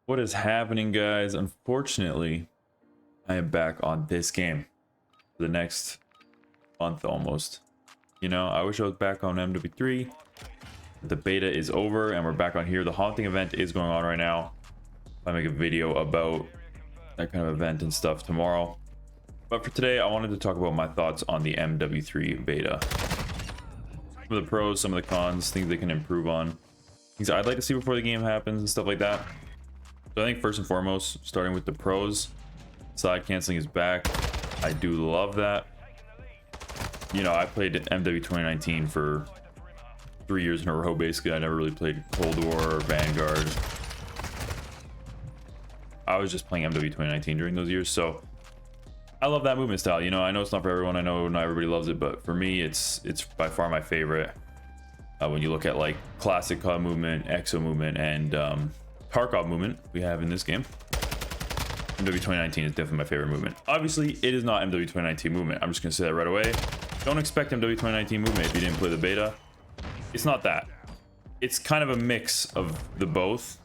What is happening, guys? Unfortunately, I am back on this game for the next month almost. You know, I wish I was back on MWIII. The beta is over and we're back on here. The haunting event is going on right now. I make a video about that kind of event and stuff tomorrow. But for today, I wanted to talk about my thoughts on the MWIII beta. Some of the pros, some of the cons, things they can improve on. Things I'd like to see before the game happens and stuff like that. So I think first and foremost, starting with the pros, side canceling is back. I do love that. You know, I played MW 2019 for 3 years in a row, basically. I never really played Cold War or Vanguard. I was just playing MW 2019 during those years, so I love that movement style. You know, I know it's not for everyone. I know not everybody loves it, but for me, it's by far my favorite. When you look at like classic COD movement, EXO movement, and Tarkov movement we have in this game, MW 2019 is definitely my favorite movement. Obviously, it is not MW 2019 movement. I'm just gonna say that right away. Don't expect MW 2019 movement if you didn't play the beta. It's not that. It's kind of a mix of the both.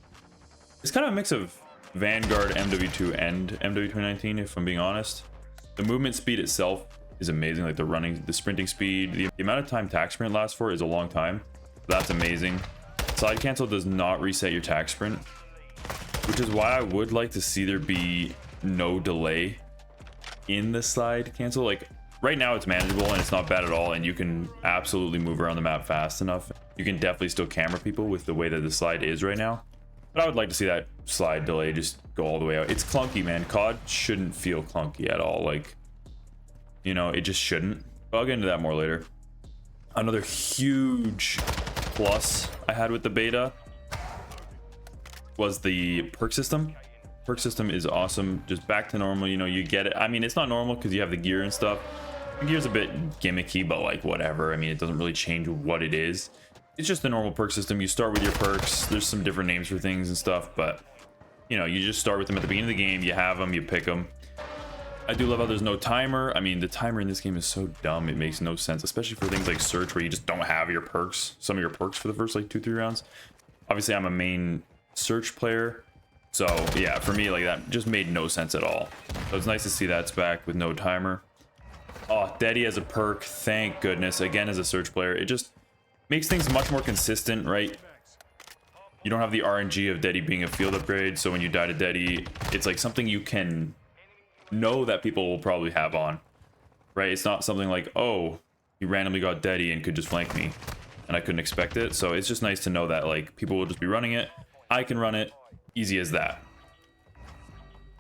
It's kind of a mix of Vanguard, MW2, and MW 2019, if I'm being honest. The movement speed itself is amazing. Like the running, the sprinting speed, the amount of time tac sprint lasts for is a long time. That's amazing. Side cancel does not reset your tac sprint, which is why I would like to see there be no delay in the slide cancel. Like right now it's manageable and it's not bad at all, and you can absolutely move around the map fast enough. You can definitely still camera people with the way that the slide is right now, but I would like to see that slide delay just go all the way out. It's clunky, man. COD shouldn't feel clunky at all. Like, you know, it just shouldn't. But I'll get into that more later. Another huge plus I had with the beta was the perk system. Perk system is awesome. Just back to normal. You know, you get it. I mean, it's not normal because you have the gear and stuff. The gear's a bit gimmicky, but like whatever. I mean, it doesn't really change what it is. It's just the normal perk system. You start with your perks. There's some different names for things and stuff, but you know, you just start with them at the beginning of the game. You have them, you pick them. I do love how there's no timer. I mean, the timer in this game is so dumb. It makes no sense, especially for things like search where you just don't have your perks, some of your perks for the first like 2-3 rounds. Obviously, I'm a main search player, so yeah, for me, like that just made no sense at all. So it's nice to see that's back with no timer. Oh, Daddy as a perk, thank goodness. Again, as a search player, it just makes things much more consistent, right? You don't have the RNG of Daddy being a field upgrade, so when you die to Daddy, it's like something you can know that people will probably have on, right? It's not something like, oh, you randomly got Daddy and could just flank me and I couldn't expect it. So it's just nice to know that like people will just be running it. I can run it, easy as that.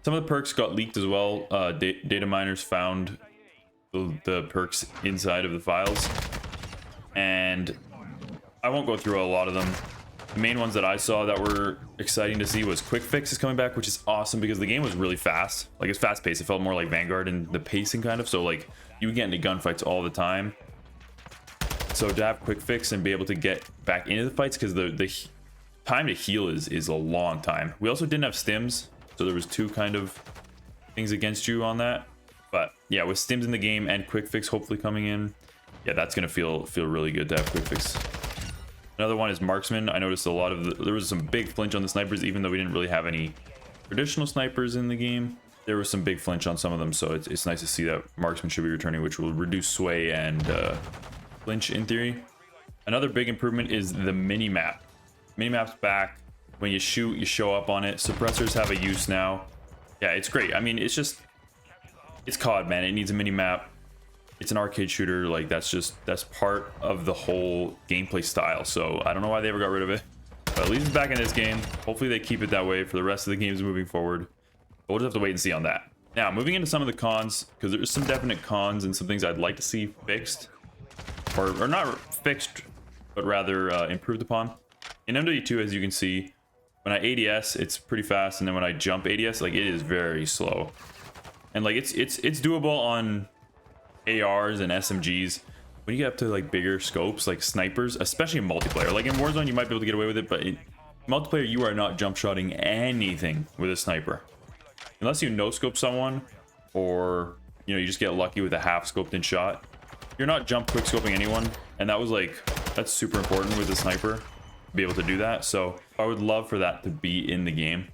Some of the perks got leaked as well. Data miners found the perks inside of the files, and I won't go through a lot of them. The main ones that I saw that were exciting to see was quick fix is coming back, which is awesome because the game was really fast. Like it's fast paced. It felt more like Vanguard and the pacing kind of. So like you would get into gunfights all the time. So to have quick fix and be able to get back into the fights, because the time to heal is a long time. We also didn't have stims, so there was two kind of things against you on that. But yeah, with stims in the game and quick fix hopefully coming in, yeah, that's gonna feel really good to have quick fix. Another one is marksman. I noticed a lot of there was some big flinch on the snipers, even though we didn't really have any traditional snipers in the game. There was some big flinch on some of them, so it's nice to see that marksman should be returning, which will reduce sway and flinch in theory. Another big improvement is the mini map. Mini map's back. When you shoot, you show up on it. Suppressors have a use now. Yeah, it's great. I mean, it's COD, man. It needs a mini map. It's an arcade shooter. Like that's part of the whole gameplay style. So I don't know why they ever got rid of it, but at least it's back in this game. Hopefully they keep it that way for the rest of the games moving forward. But we'll just have to wait and see on that. Now moving into some of the cons, because there's some definite cons and some things I'd like to see fixed, or not fixed, but rather improved upon. In MW2, as you can see, when I ADS, it's pretty fast, and then when I jump ADS, like it is very slow. And like it's doable on ARs and SMGs. When you get up to like bigger scopes like snipers, especially in multiplayer, like in Warzone you might be able to get away with it, but in multiplayer you are not jump shotting anything with a sniper unless you no scope someone, or you know, you just get lucky with a half scoped in shot. You're not jump quick scoping anyone, and that's super important with a sniper to be able to do that. So I would love for that to be in the game.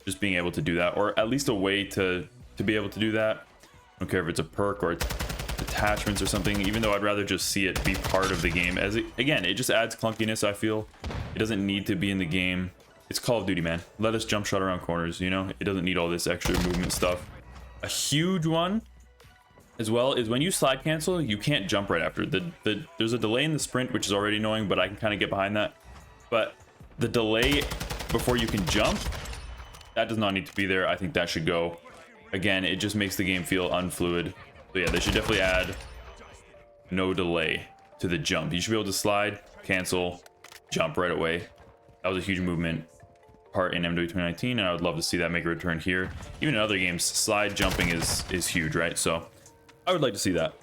just being able to do that, or at least a way to be able to do that. I don't care if it's a perk or attachments or something, even though I'd rather just see it be part of the game, as again, it just adds clunkiness. I feel it doesn't need to be in the game. It's Call of Duty, man. Let us jump shot around corners, you know? It doesn't need all this extra movement stuff. A huge one as well is when you slide cancel, you can't jump right after. There's a delay in the sprint, which is already annoying, but I can kind of get behind that. But the delay before you can jump, that does not need to be there. I think that should go. Again, it just makes the game feel unfluid. So yeah, they should definitely add no delay to the jump. You should be able to slide, cancel, jump right away. That was a huge movement part in MWIII 2019, and I would love to see that make a return here. Even in other games, slide jumping is huge, right? So I would like to see that.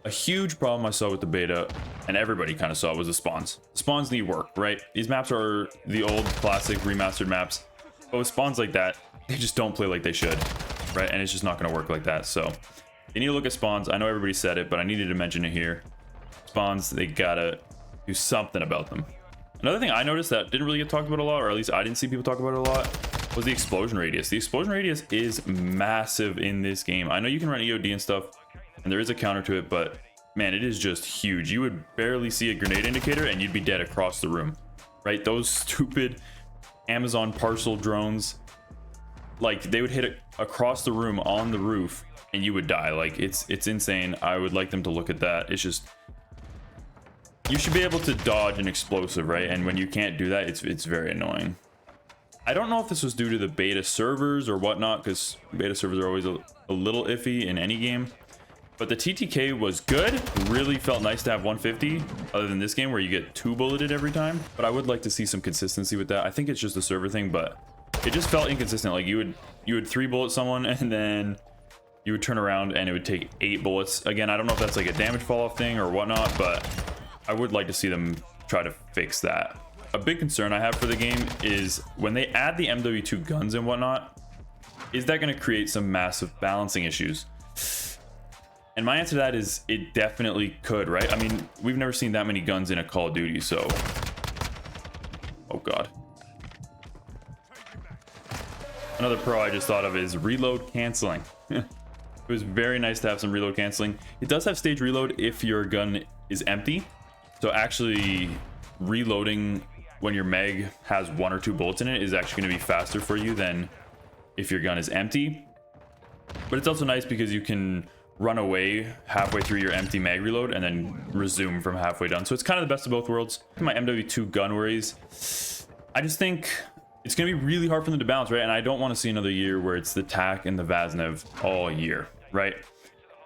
A huge problem I saw with the beta, and everybody kind of saw, was the spawns. Spawns need work, right? These maps are the old classic remastered maps, but with spawns like that, they just don't play like they should, right? And it's just not going to work like that. So you need to look at spawns. I know everybody said it, but I needed to mention it here. Spawns, they gotta do something about them. Another thing I noticed that didn't really get talked about a lot, or at least I didn't see people talk about it a lot, was the explosion radius. The explosion radius is massive in this game. I know you can run EOD and stuff, and there is a counter to it, but man, it is just huge. You would barely see a grenade indicator and you'd be dead across the room, right? Those stupid Amazon parcel drones, like they would hit it across the room on the roof and you would die. Like it's insane. I would like them to look at that. It's just, you should be able to dodge an explosive, right? And when you can't do that, it's very annoying. I don't know if this was due to the beta servers or whatnot, because beta servers are always a little iffy in any game. But the TTK was good. Really felt nice to have 150, other than this game where you get 2 bulleted every time. But I would like to see some consistency with that. I think it's just a server thing, but it just felt inconsistent. Like you would 3 bullet someone and then you would turn around and it would take 8 bullets. Again, I don't know if that's like a damage fall off thing or whatnot, but I would like to see them try to fix that. A big concern I have for the game is when they add the MWIII guns and whatnot, is that going to create some massive balancing issues? And my answer to that is it definitely could, right? I mean, we've never seen that many guns in a Call of Duty, so... Oh god. Another pro I just thought of is reload canceling. It was very nice to have some reload canceling. It does have stage reload if your gun is empty. So actually reloading when your mag has 1 or 2 bullets in it is actually going to be faster for you than if your gun is empty. But it's also nice because you can run away halfway through your empty mag reload and then resume from halfway done. So it's kind of the best of both worlds. My MWIII gun worries, I just think it's gonna be really hard for them to balance, right? And I don't want to see another year where it's the TAC and the Vaznev all year, right?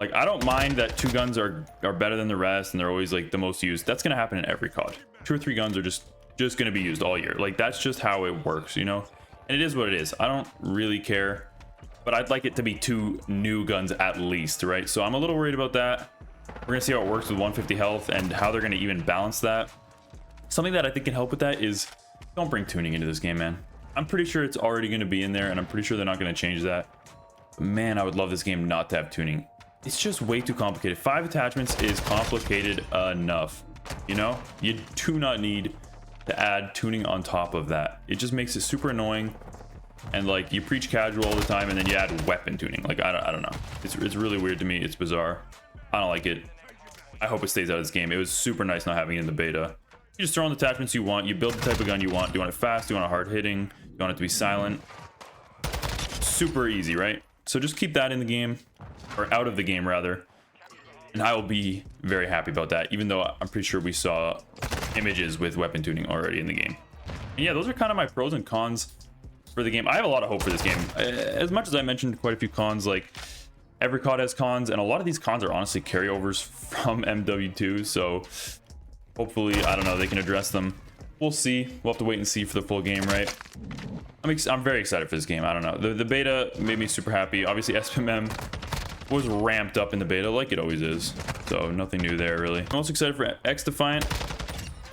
Like, I don't mind that 2 guns are better than the rest and they're always like the most used. That's gonna happen in every COD. 2 or 3 guns are just gonna be used all year. Like, that's just how it works, you know? And it is what it is. I don't really care, but I'd like it to be 2 new guns at least, right? So I'm a little worried about that. We're gonna see how it works with 150 health and how they're gonna even balance that. Something that I think can help with that is don't bring tuning into this game, man. I'm pretty sure it's already gonna be in there and I'm pretty sure they're not gonna change that. But man, I would love this game not to have tuning. It's just way too complicated. 5 attachments is complicated enough, you know? You do not need to add tuning on top of that. It just makes it super annoying. And like, you preach casual all the time and then you add weapon tuning. Like, I don't know. It's really weird to me. It's bizarre. I don't like it. I hope it stays out of this game. It was super nice not having it in the beta. You just throw on the attachments you want. You build the type of gun you want. Do you want it fast? Do you want it hard hitting? Do you want it to be silent? Super easy, right? So just keep that in the game, or out of the game rather. And I will be very happy about that, even though I'm pretty sure we saw images with weapon tuning already in the game. And yeah, those are kind of my pros and cons for the game. I have a lot of hope for this game. As much as I mentioned quite a few cons, like every COD has cons, and a lot of these cons are honestly carryovers from MWIII, so hopefully, I don't know, they can address them. We'll see. We'll have to wait and see for the full game, right? I'm very excited for this game. I don't know. The beta made me super happy. Obviously, SPMM was ramped up in the beta like it always is, so nothing new there really. I'm most excited for X Defiant,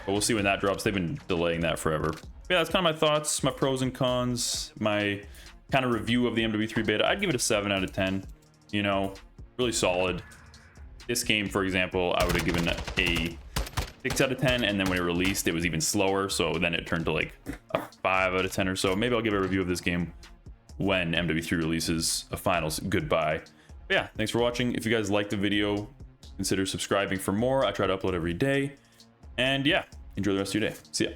but we'll see when that drops. They've been delaying that forever. Yeah, that's kind of my thoughts, my pros and cons, my kind of review of the MWIII beta. I'd give it a 7 out of 10. You know, really solid. This game, for example, I would have given a 6 out of 10, and then when it released, it was even slower, so then it turned to like a 5 out of 10 or so. Maybe I'll give a review of this game when MW3 releases a finals goodbye. But yeah, thanks for watching. If you guys liked the video, consider subscribing for more. I try to upload every day. And yeah, enjoy the rest of your day. See ya.